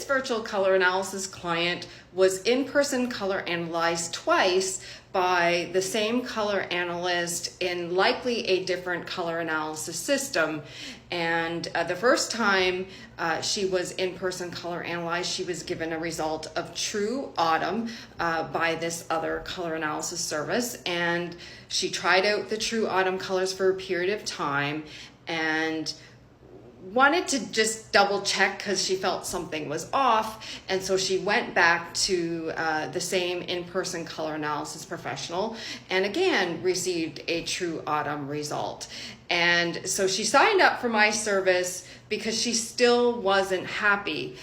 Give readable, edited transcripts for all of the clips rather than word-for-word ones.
Virtual color analysis client was in-person color analyzed twice by the same color analyst in likely a different color analysis system. And the first time she was in-person color analyzed, she was given a result of true autumn by this other color analysis service. And she tried out the true autumn colors for a period of time and wanted to just double check because she felt something was off, and so she went back to the same in-person color analysis professional and again received a true autumn result. And so she signed up for my service because she still wasn't happy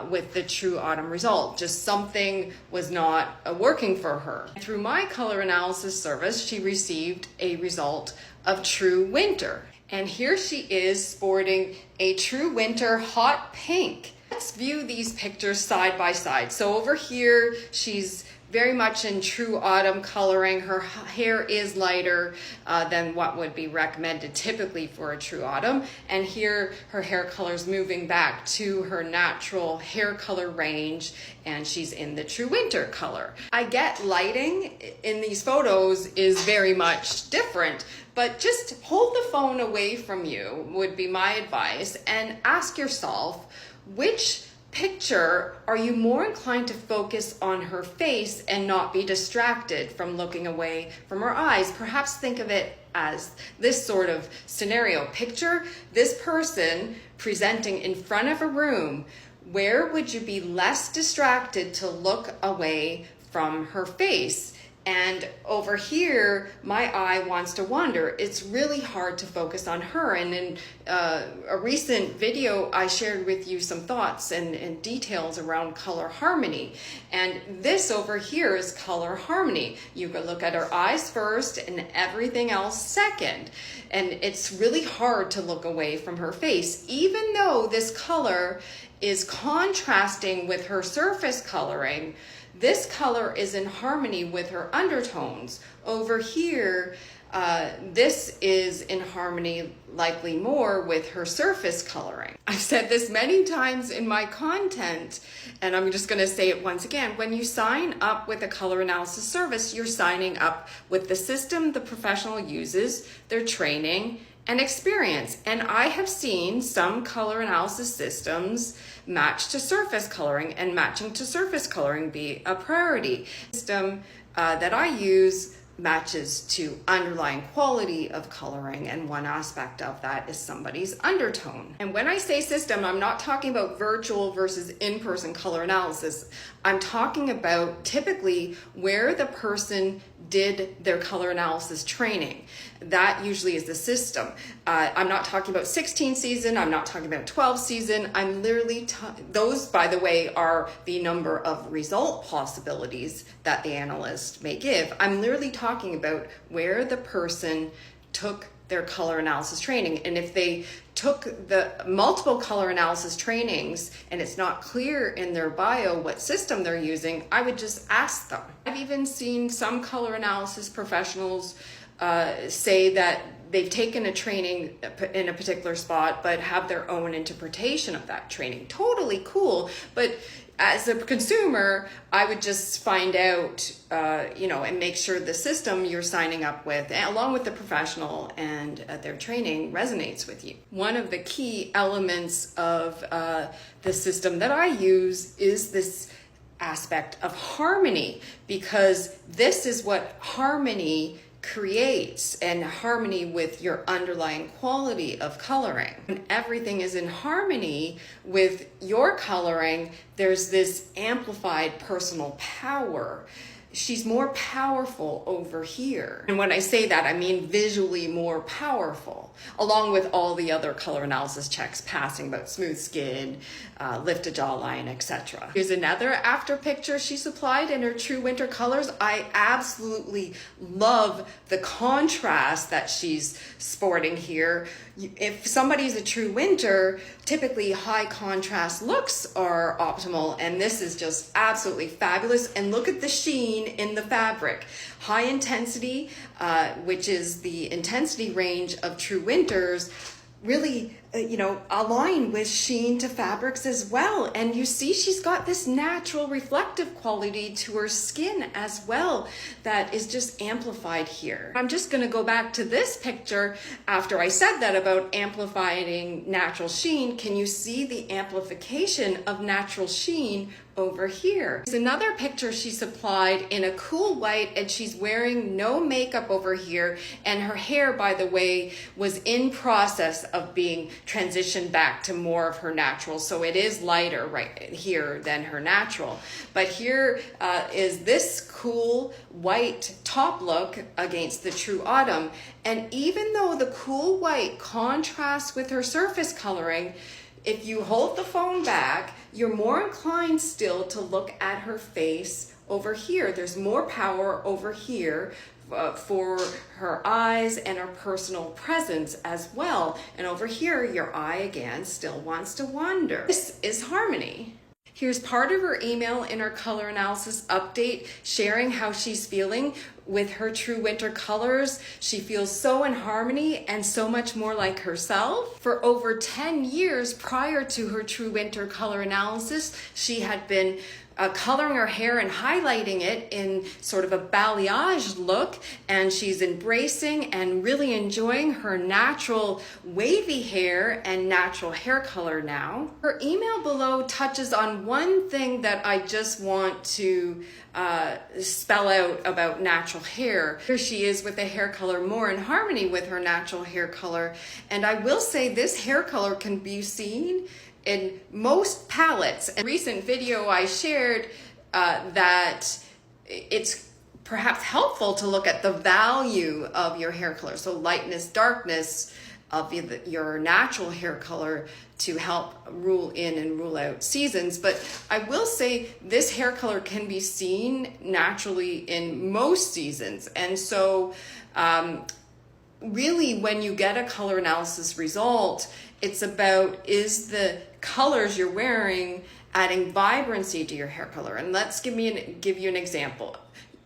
with the true autumn result. Just something was not working for her. Through my color analysis service, she received a result of true winter. And here she is sporting a true winter hot pink. Let's view these pictures side by side. So over here, she's very much in true autumn coloring. Her hair is lighter than what would be recommended typically for a true autumn. And here her hair color is moving back to her natural hair color range, and she's in the true winter color. I get lighting in these photos is very much different, but just hold the phone away from you would be my advice and ask yourself, which picture are you more inclined to focus on her face and not be distracted from looking away from her eyes? Perhaps think of it as this sort of scenario. Picture this person presenting in front of a room. Where would you be less distracted to look away from her face? And over here, my eye wants to wander. It's really hard to focus on her. And in a recent video, I shared with you some thoughts and details around color harmony. And this over here is color harmony. You could look at her eyes first and everything else second. And it's really hard to look away from her face, even though this color is contrasting with her surface coloring. This color is in harmony with her undertones. Over here, this is in harmony likely more with her surface coloring. I've said this many times in my content, and I'm just going to say it once again. When you sign up with a color analysis service, you're signing up with the system the professional uses, their training, and experience. And I have seen some color analysis systems match to surface coloring, and matching to surface coloring be a priority. The system that I use matches to underlying quality of coloring, and one aspect of that is somebody's undertone. And when I say system, I'm not talking about virtual versus in-person color analysis. I'm talking about typically where the person did their color analysis training. That usually is the system. I'm not talking about 16 season, I'm not talking about 12 season. I'm literally, those by the way are the number of result possibilities that the analyst may give. I'm literally talking about where the person took their color analysis training. And if they took the multiple color analysis trainings and it's not clear in their bio what system they're using, I would just ask them. I've even seen some color analysis professionals say that they've taken a training in a particular spot but have their own interpretation of that training. Totally cool, but as a consumer, I would just find out, and make sure the system you're signing up with, along with the professional and their training, resonates with you. One of the key elements of the system that I use is this aspect of harmony, because this is what harmony creates, and harmony with your underlying quality of coloring. When everything is in harmony with your coloring, there's this amplified personal power. She's more powerful over here. And when I say that, I mean visually more powerful, along with all the other color analysis checks passing about smooth skin, lifted jawline, etc. Here's another after picture she supplied in her true winter colors. I absolutely love the contrast that she's sporting here. If somebody's a true winter, typically high contrast looks are optimal, and this is just absolutely fabulous. And look at the sheen in the fabric. High intensity, which is the intensity range of true winters, really align with sheen to fabrics as well. And you see she's got this natural reflective quality to her skin as well that is just amplified here. I'm just going to go back to this picture after I said that about amplifying natural sheen. Can you see the amplification of natural sheen over here? There's another picture she supplied in a cool white, and she's wearing no makeup over here, and her hair, by the way, was in process of being transitioned back to more of her natural, so it is lighter right here than her natural. But here is this cool white top look against the True Autumn, and even though the cool white contrasts with her surface coloring, if you hold the phone back, you're more inclined still to look at her face over here. There's more power over here for her eyes and her personal presence as well. And over here, your eye again still wants to wander. This is harmony. Here's part of her email in her color analysis update, sharing how she's feeling with her true winter colors. She feels so in harmony and so much more like herself. For over 10 years prior to her true winter color analysis, she had been coloring her hair and highlighting it in sort of a balayage look, and she's embracing and really enjoying her natural wavy hair and natural hair color now. Her email below touches on one thing that I just want to spell out about natural hair. Here she is with a hair color more in harmony with her natural hair color, and I will say this hair color can be seen in most palettes. In a recent video I shared that it's perhaps helpful to look at the value of your hair color. So lightness, darkness of your natural hair color to help rule in and rule out seasons. But I will say this hair color can be seen naturally in most seasons. And so really when you get a color analysis result, it's about, is the colors you're wearing adding vibrancy to your hair color? And let's give you an example.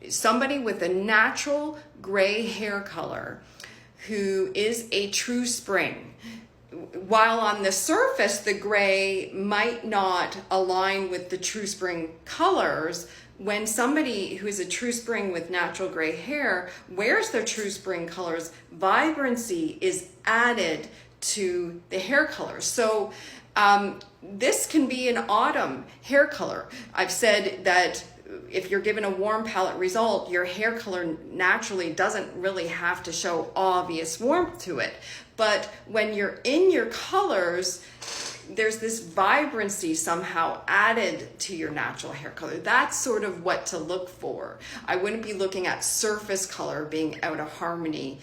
Somebody with a natural gray hair color who is a true spring, while on the surface the gray might not align with the true spring colors, when somebody who is a true spring with natural gray hair wears their true spring colors, vibrancy is added to the hair color. So this can be an autumn hair color. I've said that if you're given a warm palette result, your hair color naturally doesn't really have to show obvious warmth to it. But when you're in your colors, there's this vibrancy somehow added to your natural hair color. That's sort of what to look for. I wouldn't be looking at surface color being out of harmony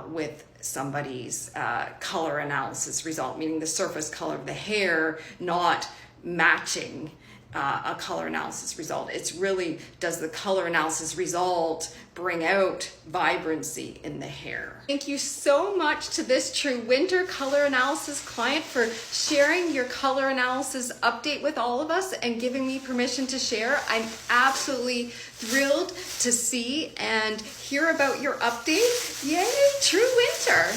with somebody's color analysis result, meaning the surface color of the hair not matching a color analysis result. It's really, does the color analysis result bring out vibrancy in the hair? Thank you so much to this True Winter color analysis client for sharing your color analysis update with all of us and giving me permission to share. I'm absolutely thrilled to see and hear about your update. Yay, True Winter!